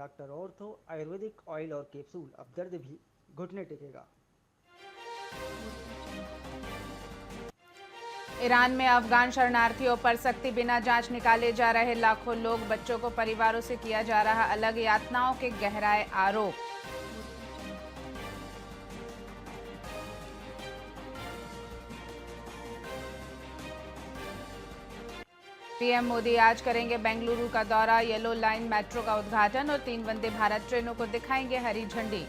Doctor ortho Ayurvedic oil और capsule, अब दर्द भी घुटने टेकेगा। ईरान में अफगान शरणार्थियों पर सख्ती बिना जांच निकाले जा रहे लाखों लोग, बच्चों को परिवारों से किया जा रहा अलग, यातनाओं के गहराए आरोप। पीएम मोदी आज करेंगे बेंगलुरु का दौरा, येलो लाइन मेट्रो का उद्घाटन और 3 वंदे भारत ट्रेनों को दिखाएंगे हरी झंडी।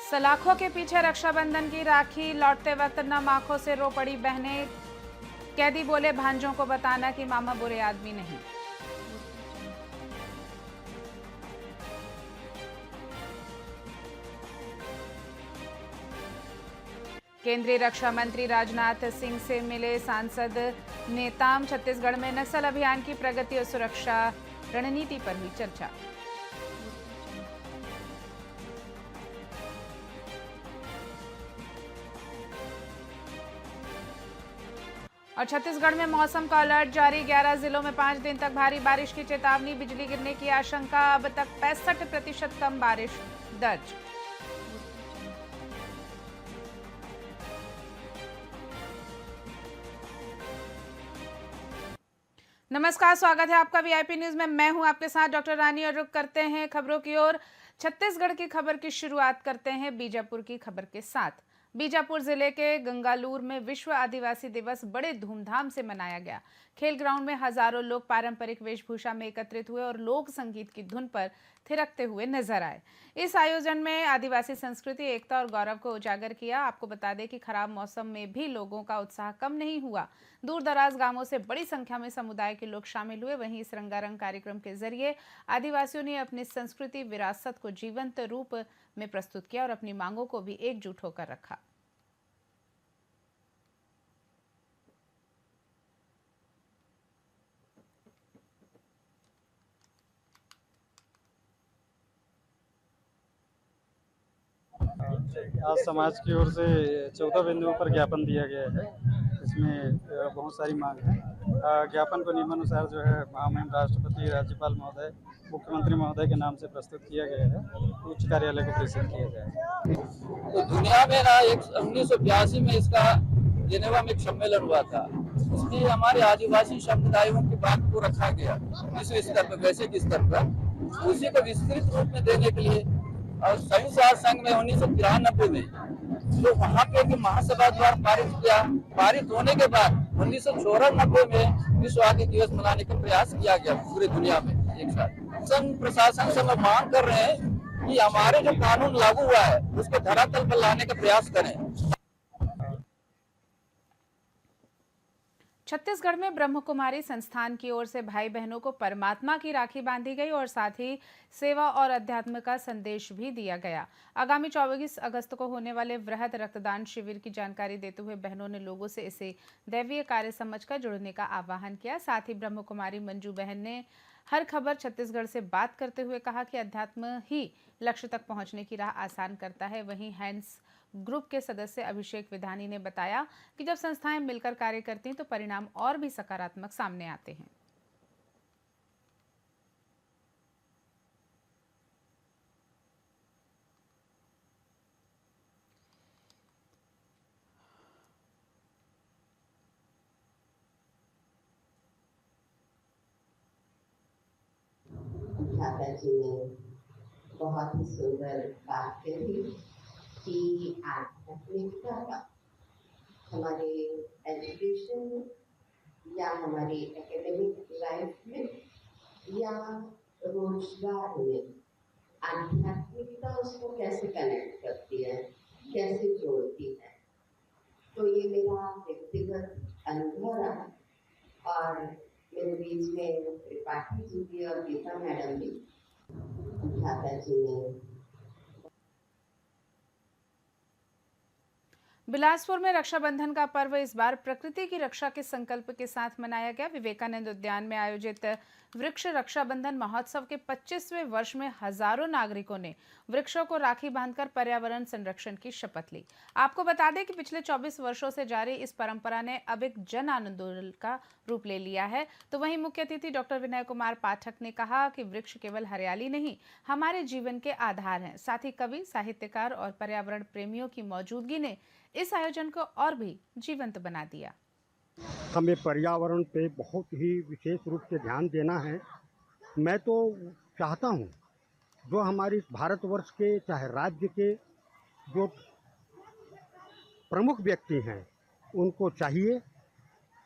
सलाखों के पीछे रक्षाबंधन की राखी लौटते वक्त नम आंखों से रो पड़ी बहनें, कैदी बोले भांजों को बताना कि मामा बुरे आदमी नहीं। केंद्रीय रक्षा मंत्री राजनाथ सिंह से मिले सांसद नेताम, छत्तीसगढ़ में नक्सल अभियान की प्रगति और सुरक्षा रणनीति पर हुई चर्चा। और छत्तीसगढ़ में मौसम का अलर्ट जारी, 11 जिलों में 5 दिन तक भारी बारिश की चेतावनी, बिजली गिरने की आशंका, अब तक 65% कम बारिश दर्ज। नमस्कार, स्वागत है आपका वीआईपी न्यूज में। मैं हूं आपके साथ डॉक्टर रानी और रुक करते हैं खबरों की ओर। छत्तीसगढ़ की खबर की शुरुआत करते हैं बीजापुर की खबर के साथ। बीजापुर जिले के गंगालूर में विश्व आदिवासी दिवस बड़े धूमधाम से मनाया गया। खेल ग्राउंड में हजारों लोग पारंपरिक वेशभूषा में एकत्रित हुए और लोक संगीत की धुन पर थिरकते हुए नजर आए। इस आयोजन में आदिवासी संस्कृति, एकता और गौरव को उजागर किया। आपको बता दें कि खराब मौसम में भी लोगों का उत्साह कम नहीं हुआ। दूर दराज गांवों से बड़ी संख्या में समुदाय के लोग शामिल हुए। वहीं इस रंगारंग कार्यक्रम के जरिए आदिवासियों ने अपनी संस्कृति विरासत को जीवंत रूप में प्रस्तुत किया और अपनी मांगों को भी एकजुट होकर रखा। आज समाज की ओर से 14 बिंदुओं पर ज्ञापन दिया गया है। इसमें बहुत सारी मांग है। ज्ञापन को नियमानुसार जो है महामहिम राष्ट्रपति, राज्यपाल महोदय, मुख्यमंत्री महोदय के नाम से प्रस्तुत किया गया है। उच्च कार्यालय को प्रेषित किया जाएगा। तो दुनिया में ना 1982 में इसका जेनेवा में एक सम्मेलन हुआ था। इसमें हमारे आदिवासी समुदायों की बात को रखा गया विश्व स्तर पर, वैश्विक स्तर पर, उसी को विस्तृत रूप में देने के लिए। और संयुक्त राष्ट्र संघ में 1993 में जो वहाँ पे एक महासभा द्वारा पारित किया, पारित होने के बाद 1994 में विश्व आदि दिवस मनाने का प्रयास किया गया पूरी दुनिया में एक साथ। संघ प्रशासन से हम मांग कर रहे हैं कि हमारे जो कानून लागू हुआ है उसको धरातल पर लाने का प्रयास करें। छत्तीसगढ़ में ब्रह्म कुमारी संस्थान की ओर से भाई बहनों को परमात्मा की राखी बांधी गई और साथ ही सेवा और अध्यात्म का संदेश भी दिया गया। आगामी 24 अगस्त को होने वाले वृहद रक्तदान शिविर की जानकारी देते हुए बहनों ने लोगों से इसे दैवीय कार्य समझकर जुड़ने का आह्वान किया। साथ ही ब्रह्म कुमारी मंजू बहन ने हर खबर छत्तीसगढ़ से बात करते हुए कहा कि अध्यात्म ही लक्ष्य तक पहुंचने की राह आसान करता है। वहीं हैंड्स ग्रुप के सदस्य अभिषेक विधानी ने बताया कि जब संस्थाएं मिलकर कार्य करती हैं तो परिणाम और भी सकारात्मक सामने आते हैं। माता जी ने बहुत ही सुंदर बात कही कि आध्यात्मिकता का हमारे एजुकेशन या हमारी एकेडमिक लाइफ में या रोजगार में आध्यात्मिकता उसको कैसे कनेक्ट करती है, कैसे जोड़ती है। तो ये मेरा व्यक्तिगत अनुभव रहा और मेरे बीच में त्रिपाठी जी भी और गीता मैडम भी, माता जी ने। बिलासपुर में रक्षाबंधन का पर्व इस बार प्रकृति की रक्षा के संकल्प के साथ मनाया गया। विवेकानंद उद्यान में आयोजित वृक्ष रक्षाबंधन महोत्सव के 25वें वर्ष में हजारों नागरिकों ने वृक्षों को राखी बांधकर पर्यावरण संरक्षण की शपथ ली। आपको बता दें कि पिछले 24 वर्षों से जारी इस परंपरा ने अब एक जन आंदोलन का रूप ले लिया है। तो वहीं मुख्य अतिथि डॉक्टर विनय कुमार पाठक ने कहा कि वृक्ष केवल हरियाली नहीं, हमारे जीवन के आधार हैं। साथ ही कवि, साहित्यकार और पर्यावरण प्रेमियों की मौजूदगी ने इस आयोजन को और भी जीवंत बना दिया। हमें पर्यावरण पे बहुत ही विशेष रूप से ध्यान देना है। मैं तो चाहता हूँ जो हमारे भारतवर्ष के चाहे राज्य के जो प्रमुख व्यक्ति हैं उनको चाहिए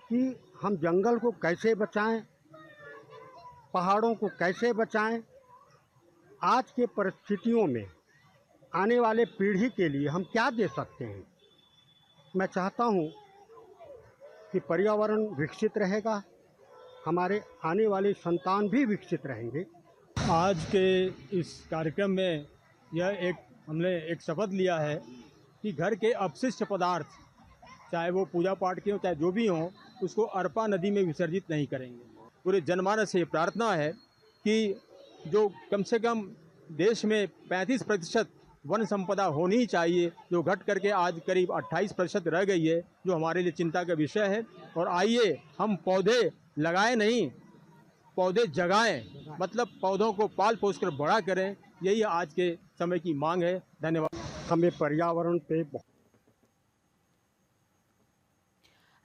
कि हम जंगल को कैसे बचाएं, पहाड़ों को कैसे बचाएं। आज के परिस्थितियों में आने वाले पीढ़ी के लिए हम क्या दे सकते हैं। मैं चाहता हूँ कि पर्यावरण विकसित रहेगा, हमारे आने वाले संतान भी विकसित रहेंगे। आज के इस कार्यक्रम में हमने एक शपथ लिया है कि घर के अपशिष्ट पदार्थ, चाहे वो पूजा पाठ के हो चाहे जो भी हो, उसको अरपा नदी में विसर्जित नहीं करेंगे। पूरे जनमानस से प्रार्थना है कि जो कम से कम देश में 35% वन संपदा होनी ही चाहिए, जो घट करके आज करीब 28% रह गई है, जो हमारे लिए चिंता का विषय है। और आइए हम पौधे लगाएं नहीं, पौधे जगाएं, मतलब पौधों को पाल पोस कर बड़ा करें। यही आज के समय की मांग है। धन्यवाद। हमें पर्यावरण पे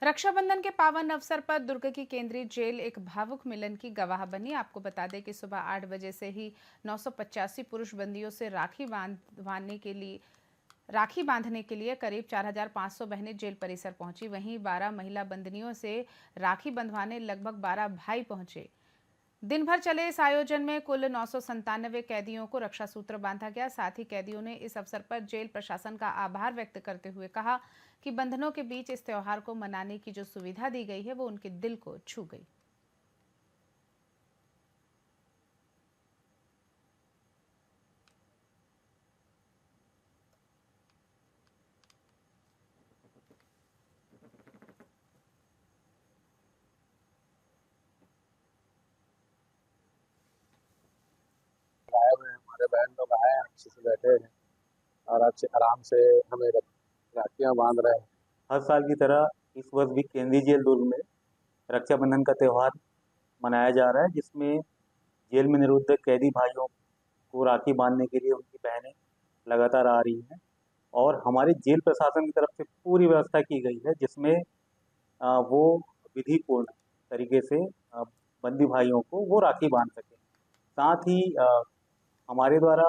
रक्षाबंधन के पावन अवसर पर दुर्ग की केंद्रीय जेल एक भावुक मिलन की गवाह बनी। आपको बता दें कि सुबह 8 बजे से ही 985 पुरुष बंदियों से राखी बांधने के लिए करीब 4500 बहनें जेल परिसर पहुंची। वहीं 12 महिला बंदियों से राखी बंधवाने लगभग 12 भाई पहुंचे। दिन भर चले इस आयोजन में कुल 997 कैदियों को रक्षा सूत्र बांधा गया। साथ ही कैदियों ने इस अवसर पर जेल प्रशासन का आभार व्यक्त करते हुए कहा कि बंधनों के बीच इस त्योहार को मनाने की जो सुविधा दी गई है वो उनके दिल को छू गई। हमारे बहन लोग आए हैं, अच्छे से बैठे हैं और अच्छे आराम से हमें राखियाँ बांध रहे हैं। हर साल की तरह इस वर्ष भी केंद्रीय जेल दुर्ग में रक्षाबंधन का त्यौहार मनाया जा रहा है, जिसमें जेल में निरुद्ध कैदी भाइयों को राखी बांधने के लिए उनकी बहनें लगातार आ रही हैं और हमारे जेल प्रशासन की तरफ से पूरी व्यवस्था की गई है, जिसमें वो विधिपूर्ण तरीके से बंदी भाइयों को वो राखी बांध सकें। साथ ही हमारे द्वारा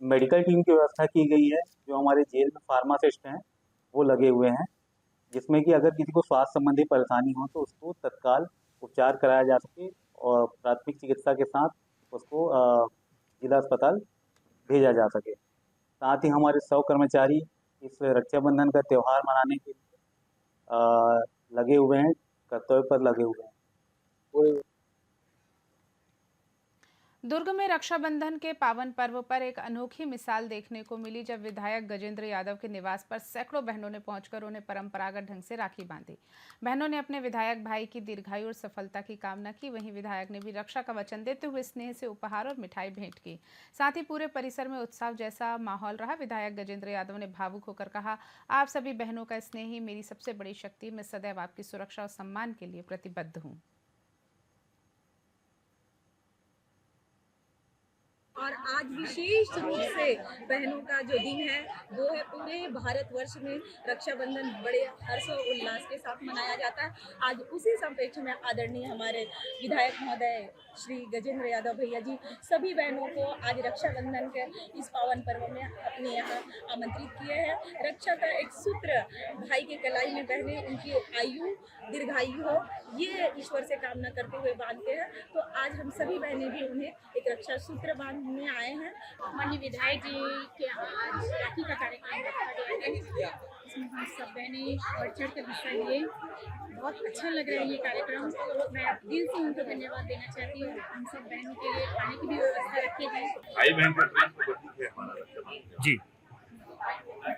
मेडिकल टीम की व्यवस्था की गई है। जो हमारे जेल में फार्मासिस्ट हैं वो लगे हुए हैं, जिसमें कि अगर किसी को स्वास्थ्य संबंधी परेशानी हो तो उसको तत्काल उपचार कराया जा सके और प्राथमिक चिकित्सा के साथ उसको जिला अस्पताल भेजा जा सके। साथ ही हमारे 100 कर्मचारी इस रक्षाबंधन का त्यौहार मनाने के लिए लगे हुए हैं, कर्तव्य पर लगे हुए हैं। दुर्ग में रक्षाबंधन के पावन पर्व पर एक अनोखी मिसाल देखने को मिली, जब विधायक गजेंद्र यादव के निवास पर सैकड़ों बहनों ने पहुंचकर उन्हें परंपरागत ढंग से राखी बांधी। बहनों ने अपने विधायक भाई की दीर्घायु और सफलता की कामना की। वहीं विधायक ने भी रक्षा का वचन देते हुए स्नेह से उपहार और मिठाई भेंट की। साथ ही पूरे परिसर में उत्सव जैसा माहौल रहा। विधायक गजेंद्र यादव ने भावुक होकर कहा, आप सभी बहनों का स्नेह ही मेरी सबसे बड़ी शक्ति। मैं सदैव आपकी सुरक्षा और सम्मान के लिए प्रतिबद्ध हूँ। और आज विशेष रूप से बहनों का जो दिन है वो है पूरे भारतवर्ष में रक्षाबंधन बड़े हर्ष और उल्लास के साथ मनाया जाता है। आज उसी संपेक्ष में आदरणीय हमारे विधायक महोदय श्री गजेंद्र यादव भैया जी सभी बहनों को आज रक्षाबंधन के इस पावन पर्व में अपने यहाँ आमंत्रित किए हैं। रक्षा का एक सूत्र भाई के कलाई में बहने उनकी आयु दीर्घायु हो, ये ईश्वर से कामना करते हुए बांधते हैं। तो आज हम सभी बहनें भी उन्हें एक रक्षा सूत्र बांधने आए हैं। माननीय विधायक जी के यहाँ आज राखी का कार्यक्रम रखा गया है, इसमें हम सब बहनें बढ़ चढ़ कर हिस्सा लिए। बहुत अच्छा लग रहा है ये कार्यक्रम। मैं दिल से उनको धन्यवाद देना चाहती हूँ। हम सब बहनों के लिए खाने की भी व्यवस्था रखी है। भाई बहन का प्रेम तो प्रतीक है हमारा रक्षाबंधन जी,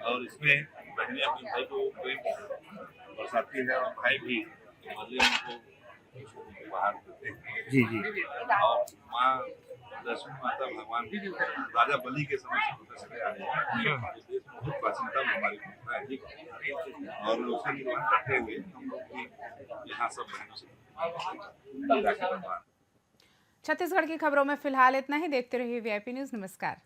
और इसमें बहनें अपने भाई को प्रेम बरसाती है और भाई भी बदले उनको उपहार देते हैं। जी जी। और माँ लक्ष्मी माता भगवान राजा बलि के समय से होते चले आ रहे हैं। देश में बहुत प्राचीनता में हमारी परंपरा है और उसका निर्वहन करते हुए हम लोग भी यहाँ सब बहनों से छत्तीसगढ़ की खबरों में फिलहाल इतना ही। देखते रहिए VIP न्यूज़। नमस्कार।